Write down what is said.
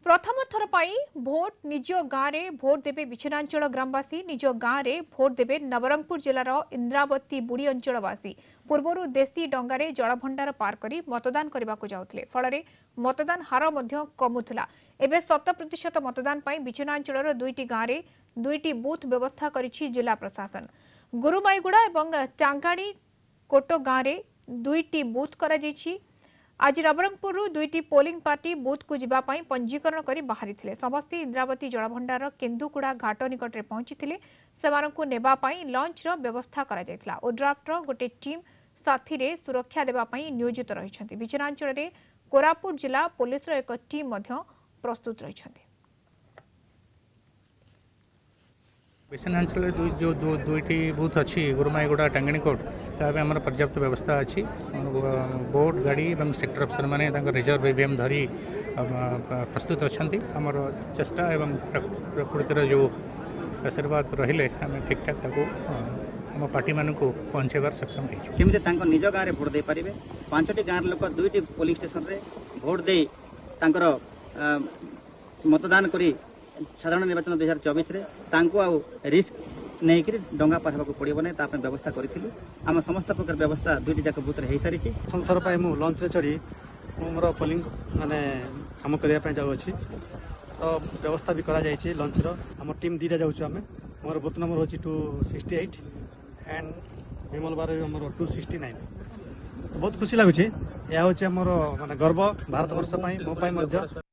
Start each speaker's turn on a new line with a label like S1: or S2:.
S1: प्रथम थर पर भोट निज गाँव में भोट देवे विछिन्नांचल ग्रामवासी निज गाँव में भोट देवे नवरंगपुर जिलार इंद्रावती बुड़ी अंचलवासी पूर्वर देशी डंगारे जलभंडार पार कर मतदान करने को जाउथिले फल मतदान हार कमुला एवं 100% मतदान पर विछिन्नांचल दुईटी गाँव में दुईटी बूथ व्यवस्था करिछि जिला प्रशासन। गुरुमाईगुड़ा और टांगाणी कोटो गाँव में दुईटी बूथ करा जायछि। आज नवरंगपुर दुईटी पोलिंग पार्टी बूथ को जीवाई पंजीकरण कर बाहरी समस्ते इंद्रावती जलभंडार केन्दुकुड़ा घाट निकट में पहुंची से नेबाई लंचर व्यवस्था करा ओड्राफ्टर गोटे टीम साथी सुरक्षा देवाई नियोजित रही। विछिन्नांचल में कोरापुट जिला पुलिस एक टीम प्रस्तुत रही।
S2: विछिन्नांचल जो दुईटी बूथ अच्छी गुरुमाईगुड़ा टांगणीकोट आम पर्याप्त व्यवस्था अच्छी बोट गाड़ी और सेक्टर अफसर मैंने रिजर्व ईवीएम धरी प्रस्तुत अच्छा आमर चेष्टा एवं प्रकृतिर जो आशीर्वाद रहिले आम ठीक ठाक आम पार्टी मान को पहुँचार सक्षम
S3: हो निज गाँव में भोट दे पारे 5टी गाँव लोक दुईटी पोलिंग स्टेशन रे भोट दे मतदान करी साधारण निर्वाचन 2024 रे तांको आउ रिस्क नहीं कि डंगा पाठा पड़ो ना व्यवस्था करूँ आम समस्त प्रकार व्यवस्था दुईटी जाक बूथ हो सारी
S4: प्रथम थर पर मुझे लंच चढ़ी मोर पोलिंग माने कम करने जाऊँगी तो व्यवस्था भी करा जाइए लंच आम टीम दीटा जाऊँ आम मोर बूथ नंबर हूँ 268 एंड विमल बार आम 269 बहुत खुशी लगुच यह हूँ आमर माने गर्व भारत वर्ष मो